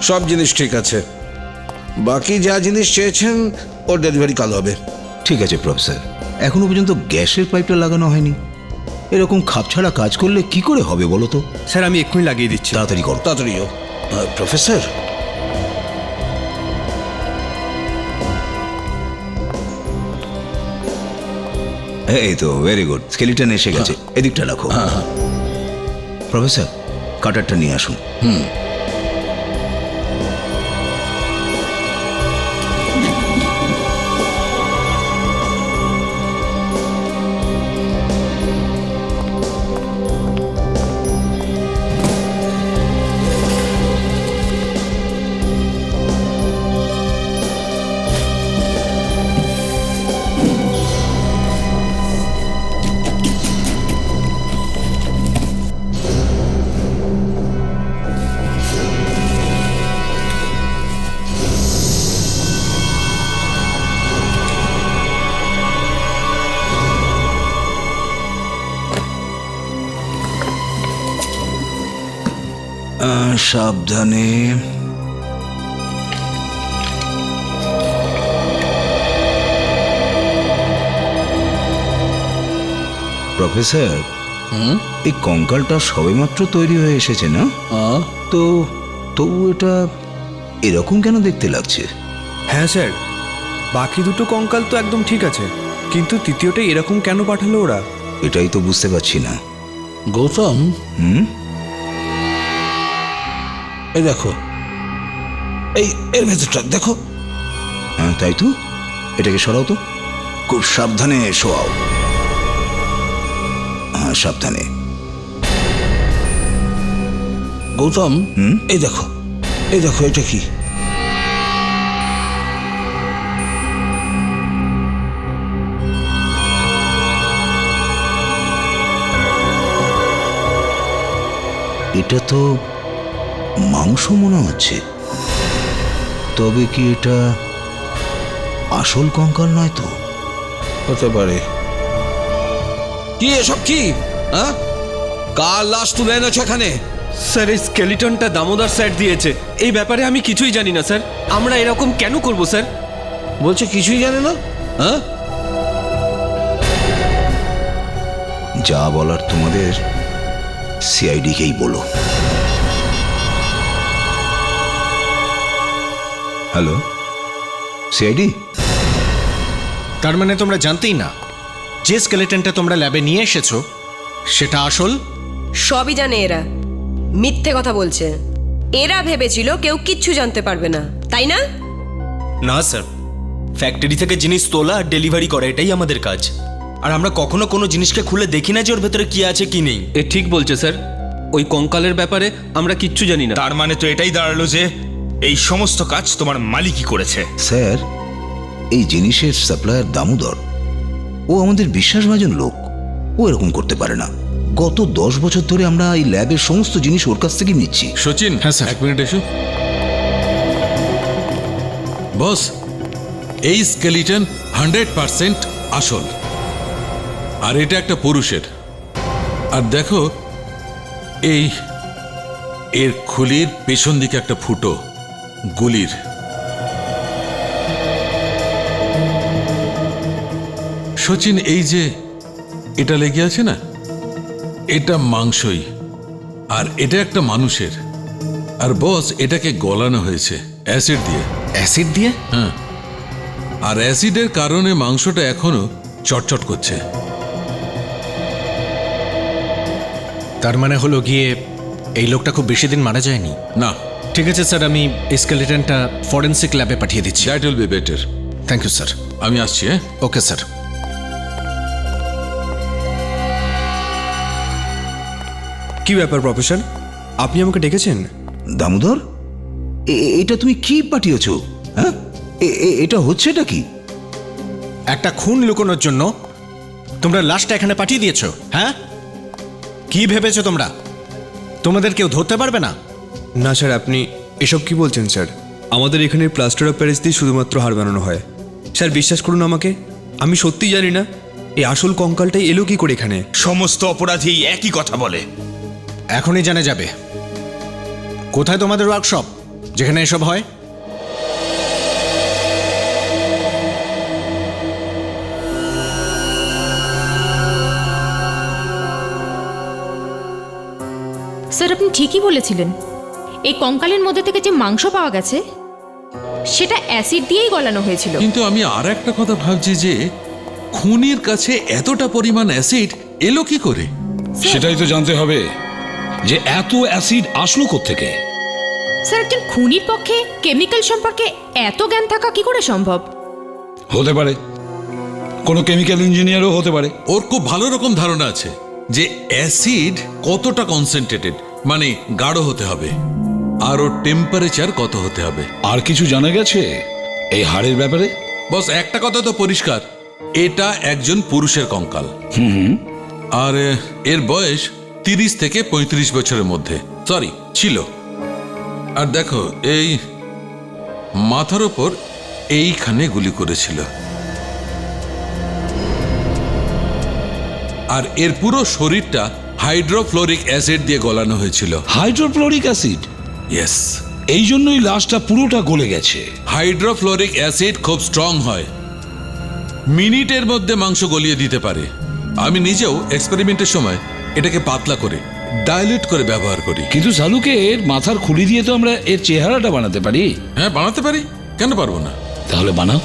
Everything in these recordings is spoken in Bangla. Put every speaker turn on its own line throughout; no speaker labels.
সব জিনিস ঠিক আছে, বাকি যা জিনিস চেয়েছেন ওর ডেলিভারি কাল হবে।
ঠিক আছে প্রফেসর, এখনো পর্যন্ত গ্যাসের পাইপটা লাগানো হয়নি। এরকম খাপছাড়া কাজ করলে কি করে হবে বলো তো?
স্যার আমি এক্ষুনি লাগিয়ে দিচ্ছি।
তাড়াতাড়ি করো।
তাড়াতাড়িও। প্রফেসর,
এই তো ভেরি গুড, স্কেলিটন এসে গেছে। এদিকটা রাখো। প্রফেসর, কাটারটা নিয়ে আসুন। সাবধানে। প্রফেসর, এই কঙ্কালটা সবেমাত্র তৈরি হয়ে এসেছে না? তো তবু এটা এরকম কেন দেখতে লাগছে?
হ্যাঁ স্যার, বাকি দুটো কঙ্কাল তো একদম ঠিক আছে, কিন্তু তৃতীয়টা এরকম কেন পাঠালো ওরা?
এটাই তো বুঝতে পারছি না।
গৌতম, এই দেখো, এর ভেতরটা দেখো।
হ্যাঁ তাই তো, এটাকে সরাও তো। খুব সাবধানে শোয়াও। হ্যাঁ সাবধানে।
গৌতম, এই দেখো, এই দেখো, এটা কি?
এটা তো মাংস মনে হচ্ছে, তবে কি এটা আসল কঙ্কাল নয় তো?
হতে পারে। কি এসব কি? হ্যাঁ, কার লাশ তুলে এনেছো এখানে?
স্যার এই স্কেলিটনটা দামোদর স্যার দিয়েছে, এই ব্যাপারে আমি কিছুই জানি না স্যার। আমরা এরকম কেন করব স্যার?
বলছে কিছুই জানে না? হ্যাঁ,
যা বলার তোমাদের সিআইডিকেই বলো। Hello CID?
তার মানে তোমরা জানতেই না যে স্কেলেটনটা তোমরা ল্যাবে নিয়ে এসেছো সেটা আসল?
সবই জানে এরা, মিথ্যে কথা বলছে। এরা ভেবেছিল কেউ কিচ্ছু জানতে পারবে না, তাই না?
না স্যার, ফ্যাক্টরি থেকে জিনিস তোলা আর ডেলিভারি করা এটাই আমাদের কাজ। আর আমরা কখনো কোনো জিনিসকে খুলে দেখি না যে ওর ভেতরে কি আছে কি নেই।
এ ঠিক বলছে স্যার, ওই কঙ্কালের ব্যাপারে আমরা কিচ্ছু জানি না।
তার মানে তো এটাই দাঁড়ালো যে এই সমস্ত কাজ তোমার মালিকই করেছে।
স্যার, এই জিনিসের সাপ্লায়ার দামোদর, ও আমাদের বিশ্বাসভাজন লোক। ও এরকম করতে পারে না। গত 10 বছর ধরে আমরা এই ল্যাবের সমস্ত জিনিস ওর কাছ থেকে নিচ্ছি।
সচিন,
হ্যাঁ স্যার।
এক মিনিট এসো। বস, এই স্কেলিটন 100% আসল, আর এটা একটা পুরুষের। আর দেখো, এর খুলির পেছন দিকে একটা ফুটো গুলির। সচিন, এই যে এটা লেগে আছে না, এটা মাংসই, আর এটা একটা মানুষের। আর বস, এটাকে গলানো হয়েছে অ্যাসিড দিয়ে।
অ্যাসিড দিয়ে?
হ্যাঁ, আর অ্যাসিডের কারণে মাংসটা এখনো চটচট করছে।
তার মানে হলো গিয়ে এই লোকটা খুব বেশি দিন মারা যায়নি?
না।
ঠিক আছে স্যার, আমি এই স্কেলেটনটা ফরেন্সিক ল্যাবে পাঠিয়ে দিচ্ছি।
That will be better.
Thank you sir.
আমি আসছি। হ্যাঁ,
ওকে স্যার।
কি ব্যাপার প্রফেসর, আপনি আমাকে ডেকেছেন?
দামোদর, এটা তুমি কি পাঠিয়েছো? হ্যাঁ, এটা হচ্ছে এটা কি?
একটা খুন লুকোনোর জন্য তোমরা লাশটা এখানে পাঠিয়ে দিয়েছো? হ্যাঁ, কি ভেবেছো তোমরা তোমাদের কেউ ধরতে পারবে না?
না স্যার, আপনি এসব কি বলছেন স্যার? আমাদের এখানে প্লাস্টার অফ প্যারিস দিয়ে শুধুমাত্র হাড় বানানো হয়। স্যার বিশ্বাস করুন আমাকে, আমি সত্যিই জানি না এই আসল কঙ্কালটাই এলো কি করে এখানে।
সমস্ত অপরাধী একই কথা বলে।
এখনই জানা যাবে। কোথায় তোমাদের ওয়ার্কশপ? যেখানে এসব হয়?
স্যার আপনি ঠিকই বলেছিলেন, এই কঙ্কালের মধ্যে থেকে যে মাংস পাওয়া গেছে সেটা অ্যাসিড দিয়েই গলানো হয়েছিল।
কিন্তু আমি আর একটা কথা ভাবছি যে খুনির কাছে এতটা পরিমাণ অ্যাসিড এলো কি করে?
সেটাই তো জানতে হবে যে এত অ্যাসিড আসলো কোত্থেকে।
স্যার একজন খুনির পক্ষে কেমিক্যাল সম্পর্কে এত জ্ঞান থাকা কি করে সম্ভব?
হতে পারে কোনো কেমিক্যাল ইঞ্জিনিয়ারও হতে পারে।
ওর খুব ভালো রকম ধারণা আছে যে অ্যাসিড কতটা কনসেন্ট্রেটেড, মানে গাঢ় হতে হবে, আর ওর টেম্পারেচার কত হতে হবে।
আর কিছু জানা গেছে এই হাড়ের ব্যাপারে?
বস একটা কথা তো পরিষ্কার, এটা একজন পুরুষের কঙ্কাল। আর এর বয়স 30 থেকে 35 বছরের মধ্যে সরি ছিল। আর দেখো এই মাথার ওপর এইখানে গুলি করেছিল। আর এর পুরো শরীরটা হাইড্রোফ্লোরিক অ্যাসিড দিয়ে গলানো হয়েছিল।
Hydrochloric acid?
ইয়েস,
এই জন্যই লাশটা পুরোটা গলে গেছে।
হাইড্রোফ্লোরিক অ্যাসিড খুব স্ট্রং হয়, মিনিটের মধ্যে মাংস গলিয়ে দিতে পারে। আমি নিজেও এক্সপেরিমেন্টের সময় এটাকে পাতলা করে ডাইলেট করে ব্যবহার করি।
কিন্তু সালুকে এর মাথার খুলি দিয়ে তো আমরা এর চেহারাটা বানাতে পারি।
হ্যাঁ বানাতে পারি, কেন পারবো না?
তাহলে বানাও।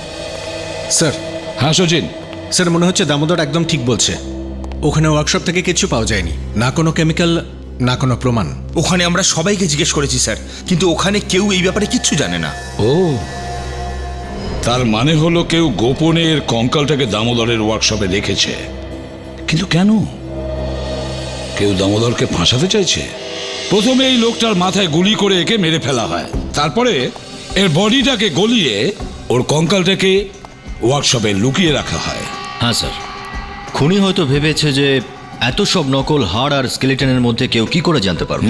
স্যার,
হ্যাঁ সচিন।
স্যার মনে হচ্ছে দামোদর একদম ঠিক বলছে। ওখানে ওয়ার্কশপ থেকে কিছু পাওয়া যায়নি, না কোনো কেমিক্যাল, না কোনো প্রমাণ।
ওখানে আমরা সবাইকে জিজ্ঞেস করেছি স্যার, কিন্তু ওখানে কেউ এই ব্যাপারে কিচ্ছু জানে না।
ও, তার মানে হলো কেউ গোপনে এর কঙ্কালটাকে দামোদরের ওয়ার্কশপে রেখেছে। কিন্তু কেন? কেউ দামোদরকে ফাঁসাতে চাইছে। প্রথমে এই লোকটার মাথায় গুলি করে একে মেরে ফেলা হয়, তারপরে এর বডিটাকে গলিয়ে ওর কঙ্কালটাকে ওয়ার্কশপে লুকিয়ে রাখা হয়।
হ্যাঁ স্যার, খুনি হয়তো ভেবেছে যে এত সব নকল হাড় আর স্কেলেটনের মধ্যে কেউ কি করে জানতে পারবে।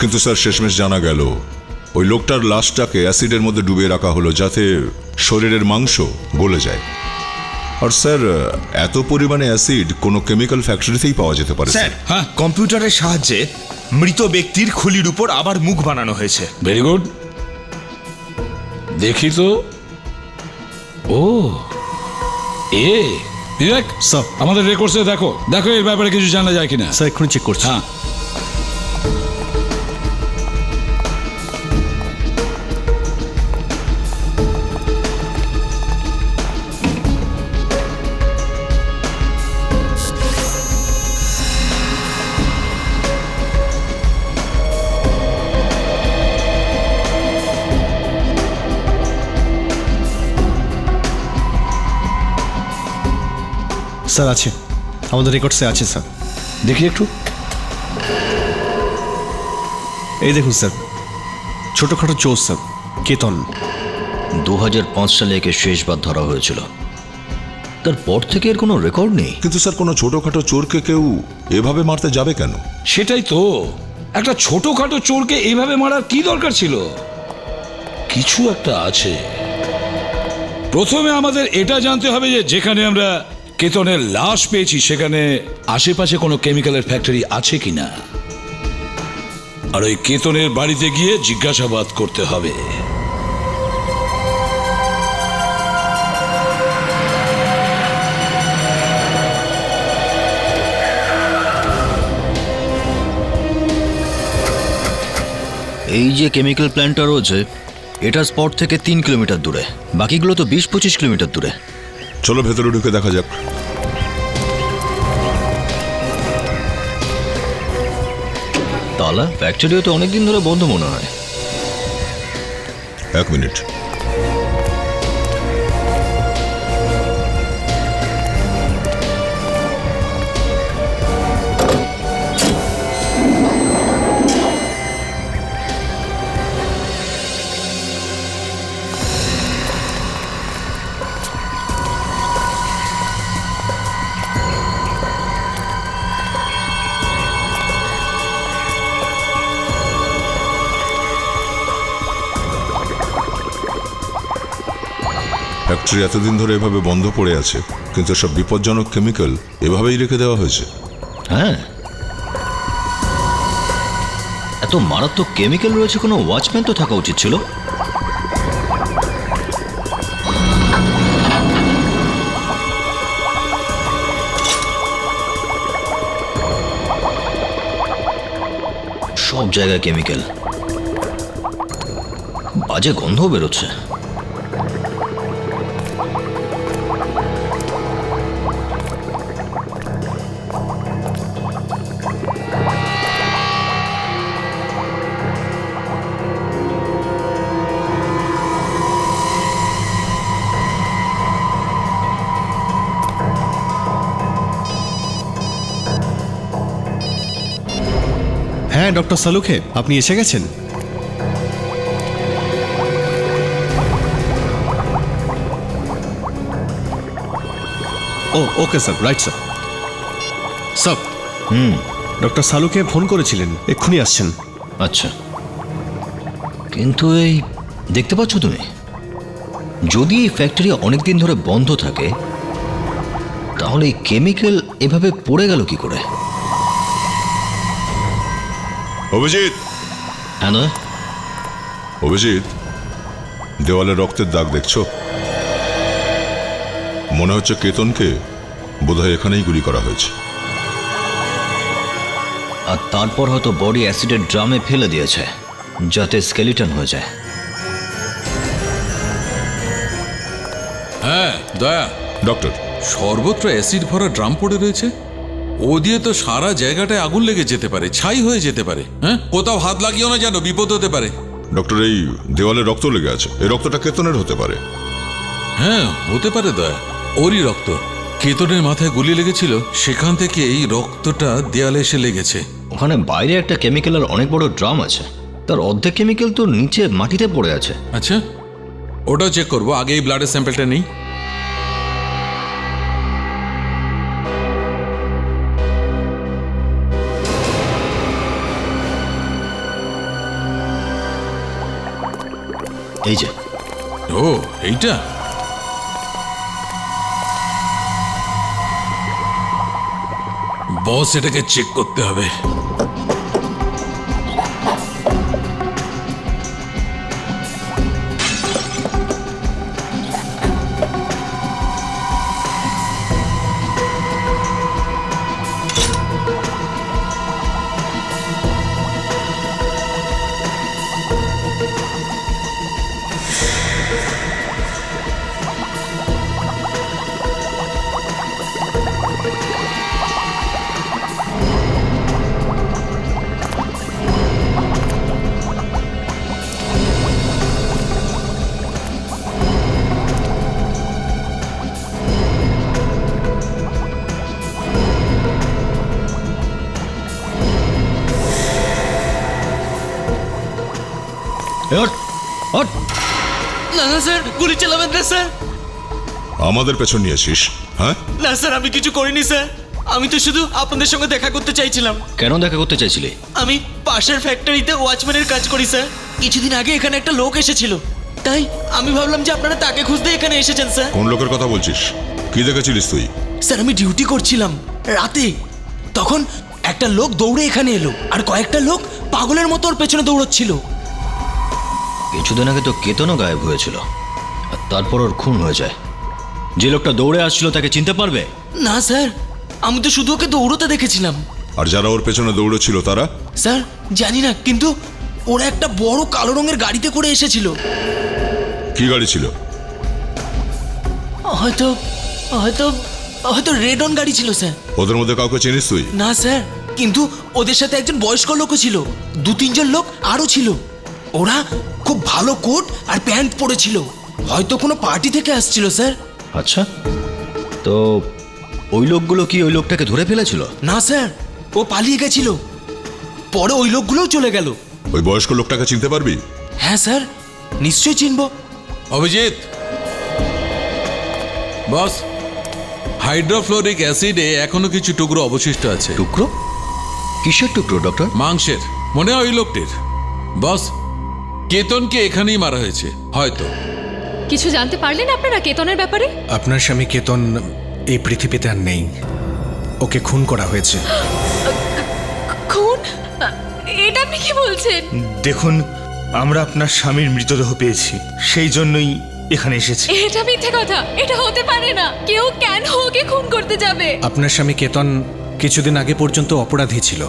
কিন্তু স্যার শেষমেশ জানা গেল ওই লোকটার লাশটাকে অ্যাসিডের মধ্যে ডুবিয়ে রাখা হলো যাতে শরীরের মাংস গলে যায়। আর স্যার এত পরিমাণে অ্যাসিড কোনো কেমিক্যাল ফ্যাক্টরিতেই পাওয়া যেতে পারে।
স্যার,
হ্যাঁ,
কম্পিউটারের সাহায্যে মৃত ব্যক্তির খুলির উপর আবার মুখ বানানো হয়েছে।
ভেরি গুড, দেখি তো। ও এ বিবেক,
স্যার।
আমাদের রেকর্ডসে দেখো দেখো এর ব্যাপারে কিছু জানা যায় কিনা।
স্যার এক্ষুনি চেক করছি।
হ্যাঁ,
স্যার আছে, আমাদের রেকর্ডসে আছে স্যার।
দেখি একটু।
এই দেখুন স্যার, ছোটখাটো চোর স্যার, কেতন।
2005 সালে একে শেষবার ধরা হয়েছিল, তারপর থেকে এর কোনো রেকর্ড নেই।
কিন্তু স্যার কোনো ছোটখাটো চোরকে কেউ এভাবে মারতে যাবে কেন?
সেটাই তো, একটা ছোটখাটো চোরকে এইভাবে মারার কি দরকার ছিল? কিছু একটা আছে। প্রথমে আমাদের এটা জানতে হবে যে যেখানে আমরা কেতনের লাশ পেয়েছি সেখানে আশেপাশে কোনো কেমিক্যালের ফ্যাক্টরি আছে কিনা, আর ওই কেতনের বাড়িতে গিয়ে জিজ্ঞাসাবাদ করতে হবে।
এই যে কেমিক্যাল প্ল্যান্টটা রয়েছে এটা স্পট থেকে 3 কিলোমিটার দূরে, বাকিগুলো তো 20-25 কিলোমিটার দূরে।
চলো ভেতরে ঢুকে দেখা যাক।
তালা ফ্যাক্টরিও তো অনেকদিন ধরে বন্ধ মনে হয়।
1 মিনিট। ফ্যাক্টরি এতদিন ধরে এভাবে বন্ধ পড়ে আছে, কিন্তু সব বিপজ্জনক কেমিক্যাল এভাবেই রেখে দেওয়া হয়েছে।
হ্যাঁ, এত মারাত্মক কেমিক্যাল রয়েছে, কোনো ওয়াচম্যান তো থাকা উচিত ছিল। সব জায়গায় কেমিক্যাল, বাজে গন্ধ বেরোচ্ছে।
হ্যাঁ ডক্টর সালুখে, আপনি এসে গেছেন। Oh okay sir, right sir. Sir, doctor সালুকে ফোন করেছিলেন, এক্ষুনি আসছেন।
আচ্ছা, কিন্তু এই দেখতে পাচ্ছ তুমি, যদি এই ফ্যাক্টরি অনেকদিন ধরে বন্ধ থাকে তাহলে এই কেমিক্যাল এভাবে পড়ে গেল কি করে?
অভিজিৎ,
হ্যাঁ নয়?
অভিজিৎ, দেওয়ালে রক্তের দাগ দেখছো? মনে হচ্ছে কেতনকে বোধহয় এখানেই গুলি করা হয়েছে।
আর তারপর হয়তো বডি অ্যাসিডের ড্রামে ফেলে দিয়েছে যাতে স্কেলিটন হয়ে যায়।
হ্যাঁ দয়া,
ডক্টর,
সর্বত্র অ্যাসিড ভরা ড্রাম পড়ে রয়েছে। ও দিয়ে তো সারা জায়গাটায় আগুন লেগে যেতে পারে, ছাই হয়ে যেতে পারে। হ্যাঁ, কোথাও হাত লাগিও না, যেন বিপদ হতে পারে।
ডক্টর, এই দেওয়ালে রক্ত লেগে আছে, এই রক্তটা কেতনের হতে পারে।
হ্যাঁ হতে পারে দয়া, ওরই রক্ত। কেতনের মাথায় গুলি লেগেছিল, সেখান থেকে এই রক্তটা দেয়ালে এসে লেগেছে।
ওখানে বাইরে একটা কেমিক্যালের অনেক বড় ড্রাম আছে, তার অর্ধেক কেমিক্যাল তো নিচে মাটিতে পড়ে আছে।
আচ্ছা, ওটাও চেক করবো, আগে এই ব্লাডের স্যাম্পলটা নেই।
এই যে,
ও এইটা বস, এটাকে চেক করতে হবে।
না না স্যার, গুলি চালাবেন না স্যার।
আমাদের পেছন নিয়েছিস? হ্যাঁ
না স্যার, আমি কিছু করিনি স্যার। আমি তো শুধু আপনাদের সঙ্গে দেখা করতে চাইছিলাম।
কেন দেখা করতে চাইছিলে?
আমি পাশের ফ্যাক্টরিতে ওয়াচম্যানের কাজ করি স্যার। কিছুদিন আগে এখানে একটা লোক এসেছিল, তাই আমি ভাবলাম যে আপনারা তাকে খুঁজতে এখানে এসেছেন স্যার।
কোন লোকের কথা বলছিস? কি দেখেছিলিস তুই?
স্যার, আমি ডিউটি করছিলাম রাতে, তখন একটা লোক দৌড়ে এখানে এলো, আর কয়েকটা লোক পাগলের মতো ওর পেছনে দৌড়চ্ছিল।
কিছুদিন আগে তো কেতনও গায়েব হয়েছিল, আর তারপর ওর খুন হয়ে যায়। যে লোকটা দৌড়ে আসছিল তাকে চিনতে পারবে?
না স্যার, আমি তো শুধু ওকে দৌড়তে দেখেছিলাম।
আর যারা ওর পেছনে দৌড়েছিল তারা?
স্যার জানি না, কিন্তু ওরা একটা বড় কালো রঙের গাড়িতে করে এসেছিল।
কি গাড়ি ছিল?
হয়তো হয়তো হয়তো রেড অন গাড়ি ছিল স্যার।
ওদের মধ্যে কাউকে চিনিস তুই?
না স্যার, কিন্তু ওদের সাথে একজন বয়স্ক লোকও ছিল, 2-3 লোক আরও ছিল। ওরা খুব ভালো কোট আর প্যান্ট পরেছিল, হয়তো কোনো পার্টি থেকে আসছিল স্যার।
আচ্ছা, তো ওই লোকগুলো কি ওই লোকটাকে ধরে ফেলেছিল?
না স্যার, ও পালিয়ে গেছিল, পরে ওই লোকগুলোও চলে গেল।
ওই বয়স্ক লোকটাকে চিনতে পারবি?
হ্যাঁ স্যার, নিশ্চয়ই চিনব।
অভিজিৎ, বস, হাইড্রোফ্লোরিক অ্যাসিডে এখনো কিছু টুকরো অবশিষ্ট আছে।
টুকরো? কিসের টুকরো ডক্টর?
মাংসের, মনে হয় ওই লোকটির। বস, কেতনকে এখানেই মারা হয়েছে হয়তো।
কিছু জানতে পারলেন আপনারা কেতনের ব্যাপারে?
আপনার স্বামী কেতন এই পৃথিবীতে আর নেই, ওকে খুন করা হয়েছে।
খুন? এটা আপনি কি বলছেন?
দেখুন, আমরা আপনার স্বামীর মৃতদেহ পেয়েছি, সেই জন্যই এখানে এসেছি।
এটা মিথ্যে কথা, এটা হতে পারে না। কেউ কেন ওকে খুন করতে যাবে?
আপনার স্বামী কেতন কিছুদিন আগে পর্যন্ত অপরাধী ছিল।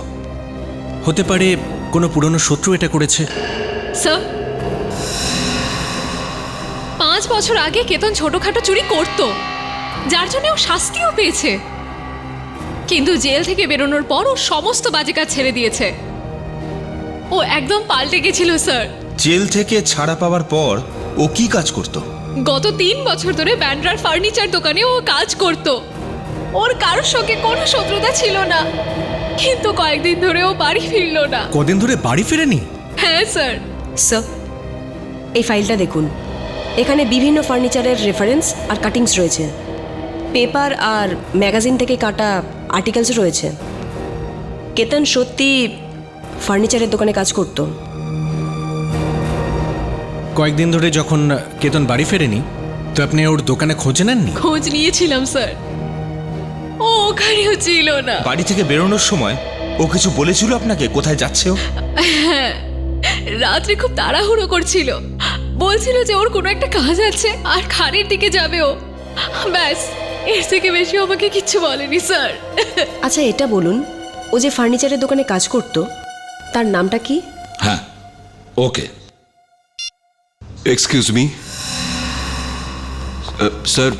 হতে পারে কোনো পুরনো শত্রু এটা করেছে।
স্যার, 5 বছর আগে কেতন ছোটখাটো চুরি করত, যার জন্য ও শাস্তিও পেয়েছে। কিন্তু জেল থেকে বেরোনোর পর ও সমস্ত বাজে কাজ ছেড়ে দিয়েছে। ও একদম পাল্টে গেছিল স্যার।
জেল থেকে ছাড়া পাওয়ার পর ও কি কাজ করত?
গত 3 বছর ধরে ব্যান্ড্রার ফার্নিচার দোকানে ও কাজ করত। ওর কারোর সঙ্গে কোনো শত্রুতা ছিল না, কিন্তু কয়েকদিন ধরে ও বাড়ি ফিরল না।
কদিন ধরে বাড়ি ফেরেনি?
হ্যাঁ স্যার।
স্যার, এই ফাইলটা দেখুন। এখানে বিভিন্ন ফার্নিচারের রেফারেন্স আর কাটিংস রয়েছে। পেপার আর ম্যাগাজিন থেকে কাটা আর্টিকেলস রয়েছে। কেতন সত্যি ফার্নিচারের দোকানে কাজ করতো।
কয়েকদিন ধরে যখন কেতন বাড়ি ফেরেনি, তো আপনি ওর দোকানে খোঁজ নেননি?
খোঁজ নিয়েছিলাম স্যার, ও ওখানেও ছিল না।
বাড়ি থেকে বেরোনোর সময় ও কিছু বলেছিল আপনাকে, কোথায় যাচ্ছে ও?
হ্যাঁ, রাত্রে খুব তাড়াহুড়ো করছিল, বলছিল যে ওর কোনো একটা কাজ আছে আর খানের দিকে যাবে ও। ব্যাস, এর থেকে বেশি আমাকে কিচ্ছু বলেনি স্যার।
আচ্ছা, এটা বলুন, ও যে ফার্নিচারের দোকানে কাজ করতো তার নামটা কি?
হ্যাঁ, ওকে।
এক্সকিউজ মি স্যার,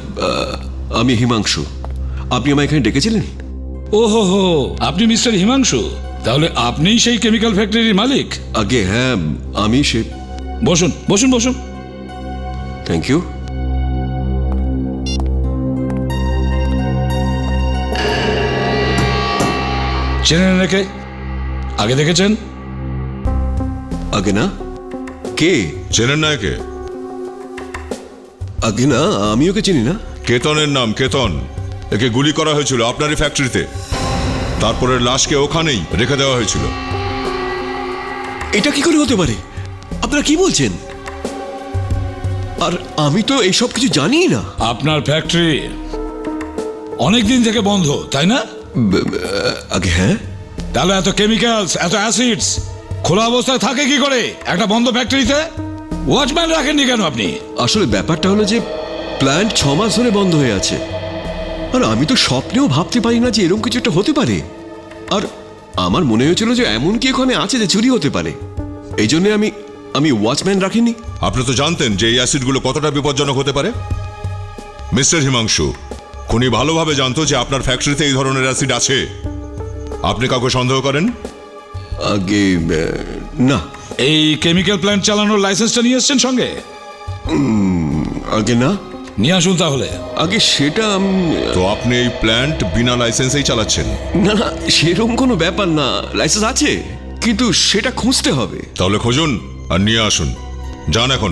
আমি হিমাংশু। আপনি আমায় এখানে ডেকেছিলেন?
ওহো হো, আপনি মিস্টার হিমাংশু? তাহলে আপনিই সেই কেমিক্যাল ফ্যাক্টরির মালিক?
আগে হ্যাঁ, আমি সে।
বসুন বসুন বসুন।
Thank you.
চেনেন নাকি? আগে দেখেছেন?
আগে না। কে?
চেনেন না একে?
আগে না, আমি ওকে চিনি না।
কেতনের নাম কেতন। একে গুলি করা হয়েছিল আপনারই ফ্যাক্টরিতে। তারপরে লাশকে ওখানেই রেখে দেওয়া হয়েছিল।
এটা কি করে হতে পারে? আপনারা কি বলছেন? আর আমি তো এইসব কিছু জানি না।
আপনার ফ্যাক্টরি অনেক দিন থেকে বন্ধ, তাই না?
আগে হ্যাঁ।
তাহলে এত কেমিক্যালস, এত অ্যাসিডস খোলা অবস্থায় থাকে কি করে একটা বন্ধ ফ্যাক্টরিতে? ওয়াচম্যান রাখেননি কেন আপনি?
আসলে ব্যাপারটা হলো যে প্ল্যান্ট 6 মাস ধরে বন্ধ হয়ে আছে, আর আমি তো স্বপ্নেও ভাবতে পারি না যে এরকম কিছু একটা হতে পারে। আর আমার মনে হয়েছিল যে এমন কি ওখানে আছে যে চুরি হতে পারে, এই জন্য আমি ওয়াচম্যান রাখিনি।
আপনি তো জানতেন যে এই অ্যাসিডগুলো কতটা বিপজ্জনক হতে পারে। মিস্টার হিমাংশু, খুনি ভালোভাবে জানতো যে আপনার ফ্যাক্টরিতে এই ধরনের অ্যাসিড আছে। আপনি কাউকে সন্দেহ করেন?
আগে না।
এই কেমিক্যাল প্ল্যান্ট চালানোর লাইসেন্সটা নিয়ে এসছেন সঙ্গে?
আগে না।
নিয়ে আসুন তাহলে।
আগে সেটা
তো আপনি এই প্ল্যান্ট বিনা লাইসেন্সেই চালাচ্ছেন?
না না, সেরকম কোনো ব্যাপার না। লাইসেন্স আছে, কিন্তু সেটা খুঁজতে হবে।
তাহলে খুঁজুন আর নিয়ে আসুন। যান এখন।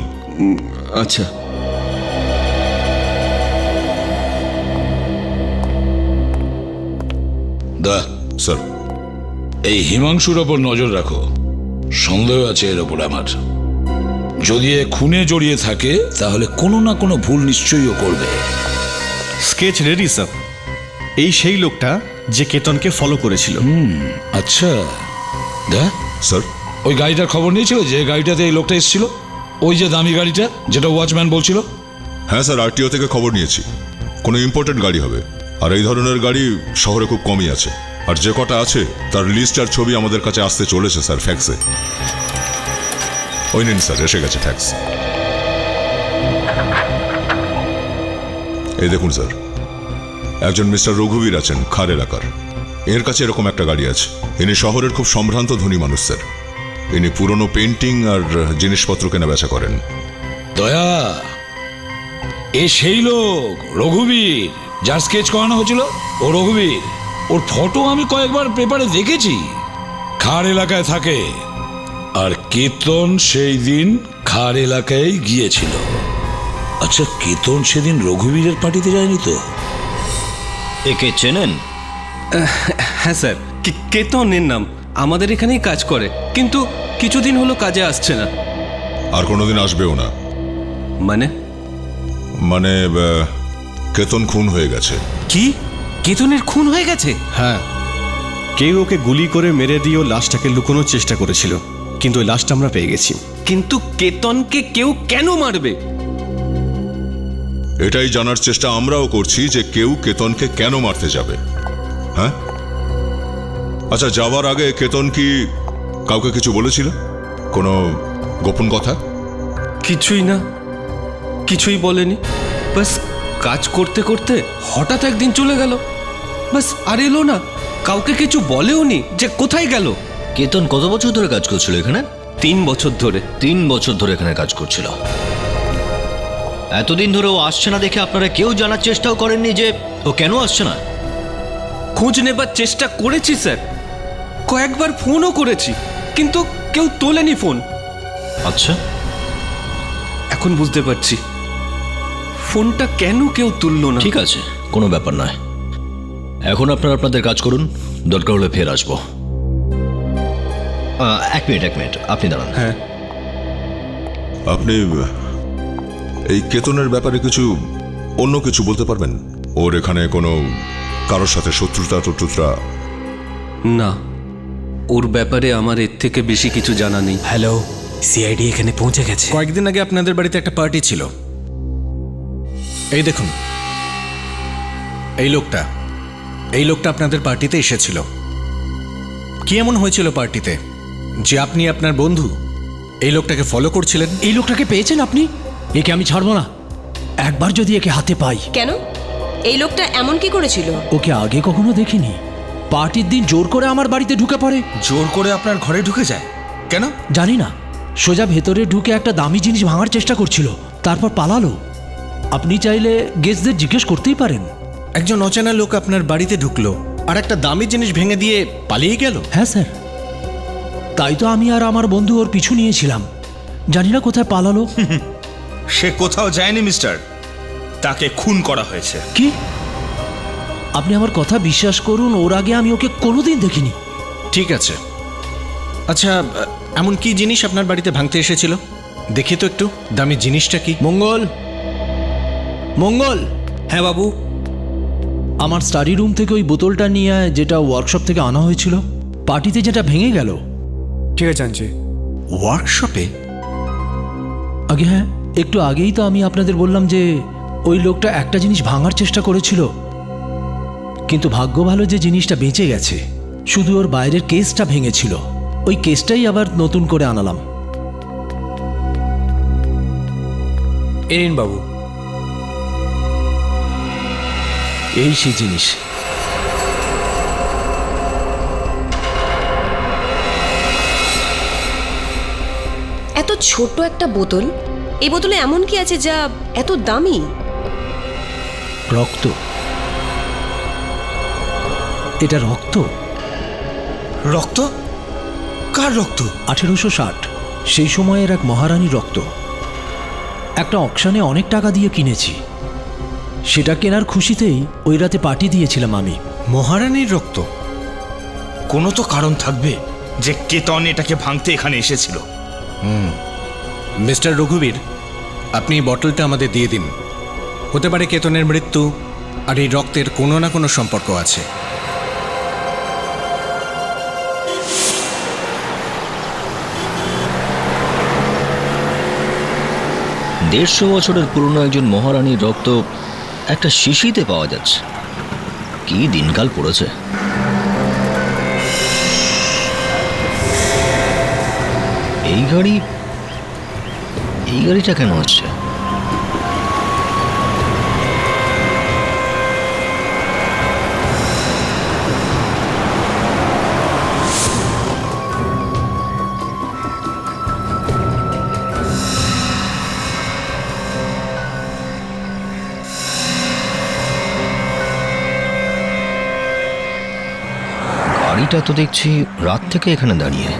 আচ্ছা।
দা
স্যার,
এই হিমাংশুর ওপর নজর রাখো। সন্দেহ আছে এর ওপর আমার। যদি এ খুনে জড়িয়ে থাকে তাহলে কোনো না কোনো ভুল নিশ্চয়ই ও করবে।
Sketch ready sir. এই সেই লোকটা যে কেতনকে ফলো করেছিল।
আচ্ছা দা
স্যার,
ওই গাড়িটার খবর নিয়েছিল যে গাড়িটাতে এই লোকটা এসেছিল? ওই যে দামি গাড়িটা যেটা ওয়াচম্যান বলছিল?
হ্যাঁ স্যার, আরটিও থেকে খবর নিয়েছি। কোনো ইম্পোর্টেড গাড়ি হবে, আর এই ধরনের গাড়ি শহরে খুব কমই আছে। আর যে কটা আছে তার লিস্ট আর ছবি আমাদের কাছে আসতে চলেছে স্যার, ফ্যাক্সে। ওই নিন স্যার, এসে গেছে ফ্যাক্স। এই দেখুন স্যার, একজন মিস্টার রঘুবীর আছেন খার এলাকার। এর কাছে এরকম একটা গাড়ি আছে। ইনি শহরের খুব সম্ভ্রান্ত ধনী মানুষ স্যার। ইনি পুরনো পেন্টিং আর জিনিসপত্র কেনা বেচা করেন।
দয়া, এ সেই লোক রঘুবীর যার স্কেচ করানো হয়েছিল? ও রঘুবীর। ওর ফটো আমি কয়েকবার পেপারে দেখেছি। খার এলাকায় থাকে। আর কেতন সেই দিন খার এলাকায় গিয়েছিল। আচ্ছা, কেতন সেদিন রঘুবীরের পার্টিতে যায়নি তো?
একে চেনেন?
হ্যাঁ স্যার, কেতনের নাম। আমাদের এখানেই কাজ করে, কিন্তু কিছুদিন হলো কাজে আসছে না।
আর কোনোদিন আসবেও না।
মানে
কেতন খুন হয়ে গেছে।
কি? কেতনের খুন হয়ে গেছে?
হ্যাঁ, কেউ ওকে গুলি করে মেরে দিয়েও লাশটাকে লুকোনোর চেষ্টা করেছিল, কিন্তু ওই লাশটা আমরা পেয়ে গেছি।
কিন্তু কেতনকে কেউ কেন মারবে?
এটাই জানার চেষ্টা আমরাও করছি যে কেউ কেতনকে কেন মারতে যাবে। হ্যাঁ, আচ্ছা, যাওয়ার আগে কেতন কি কাউকে কিছু বলেছিল? কোনো গোপন কথা?
কিছুই না, কিছুই বলেনি। বাস কাজ করতে করতে হঠাৎ একদিন চলে গেল, বাস আর এলো না। কাউকে কিছু বলেও নি যে কোথায় গেল।
কেতন কত বছর ধরে কাজ করছিল এখানে?
3 বছর ধরে।
3 বছর ধরে এখানে কাজ করছিল। এতদিন ধরে ও আসছে না দেখে আপনারা কেউ জানার চেষ্টাও করেননি যে ও কেন আসছে না?
খোঁজ নেবার চেষ্টা করেছি স্যার, কয়েকবার ফোনও করেছি, কিন্তু কেউ তোলেনি ফোন।
আচ্ছা,
এখন বুঝতে পারছি ফোনটা কেন কেউ তুললো না।
ঠিক আছে, কোনো ব্যাপার নয়। এখন আপনারা আপনাদের কাজ করুন, দরকার হলে ফের আসবো। এক মিনিট, আপনি দাঁড়ান।
হ্যাঁ,
আপনি এই কেতনের ব্যাপারে অন্য কিছু বলতে পারবেন? ওর এখানে কোনো কারোর সাথে শত্রুতা?
না, ওর ব্যাপারে আমার এর থেকে বেশি কিছু জানা নেই।
হ্যালো, সিআইডি এখানে পৌঁছে গেছে।
কয়েকদিন আগে আপনাদের বাড়িতে একটা পার্টি ছিল। এই দেখুন, এই লোকটা আপনাদের পার্টিতে এসেছিল। কি এমন হয়েছিল পার্টিতে যে আপনি আপনার বন্ধু এই লোকটাকে ফলো করছিলেন?
এই লোকটাকে পেয়েছেন আপনি? একে আমি ছাড়বো না। একবার যদি একে হাতে পাই।
কেন? এই লোকটা এমন কি করেছিল?
ওকে আগে কখনো দেখিনি। পার্টির দিন জোর করে আমার বাড়িতে ঢুকে পড়ে।
জোর করে আপনার ঘরে ঢুকে যায় কেন?
জানি না, সোজা ভেতরে ঢুকে একটা দামি জিনিস ভাঙার চেষ্টা করছিল, তারপর পালালো। আপনি চাইলে গেস্টদের জিজ্ঞেস করতেই পারেন।
একজন অচেনা লোক আপনার বাড়িতে ঢুকলো আর একটা দামি জিনিস ভেঙে দিয়ে পালিয়ে গেল?
হ্যাঁ স্যার, তাই তো আমি আর আমার বন্ধু ওর পিছু নিয়েছিলাম। জানি না কোথায় পালালো।
সে কোথাও যায়নি মিস্টার, তাকে খুন করা হয়েছে।
কি? আপনি আমার কথা বিশ্বাস করুন, ওর আগে আমি ওকে কোনোদিন দেখিনি।
ঠিক আছে, আচ্ছা, এমন কি জিনিস আপনার বাড়িতে ভাঙতে এসেছিল? দেখি তো একটু দামি জিনিসটা কি।
মঙ্গল।
হ্যাঁ বাবু।
আমার স্টাডি রুম থেকে ওই বোতলটা নিয়ে আয়, যেটা ওয়ার্কশপ থেকে আনা হয়েছিল, পার্টিতে যেটা ভেঙে গেল।
ঠিক আছে, আনছি।
ওয়ার্কশপে?
আগে হ্যাঁ, একটু আগেই তো আমি আপনাদের বললাম যে ওই লোকটা একটা জিনিস ভাঙার চেষ্টা করেছিল, কিন্তু ভাগ্য ভালো যে জিনিসটা বেঁচে গেছে। শুধু ওর বাইরের কেসটা ভেঙেছিল, ওই কেসটাই আবার নতুন করে আনালাম।
এরিন বাবু,
এই সেই জিনিস।
এত ছোট একটা বোতল, এই বোতলে এমন কি আছে যা এত দামি?
রক্ত। এটা রক্ত।
রক্ত? কার রক্ত?
1860 সেই সময়ের এক মহারানীর রক্ত। একটা অকশনে অনেক টাকা দিয়ে কিনেছি। সেটা কেনার খুশিতেই ওই রাতে পার্টি দিয়েছিলাম আমি।
মহারানীর রক্ত?
কোনো তো কারণ থাকবে যে কেতন এটাকে ভাঙতে এখানে এসেছিল।
মিস্টার রঘুবীর, আপনি এই বটলটা আমাদের দিয়ে দিন। হতে পারে কেতনের মৃত্যু আর এই রক্তের কোনো না কোনো সম্পর্ক আছে।
দেড়শো বছরের পুরনো একজন মহারানীর রক্ত একটা শিশিতে পাওয়া যাচ্ছে। কি দিনকাল পড়েছে। এই গাড়িটা কেন হচ্ছে? গাড়িটা তো দেখছি রাত থেকে এখানে দাঁড়িয়ে।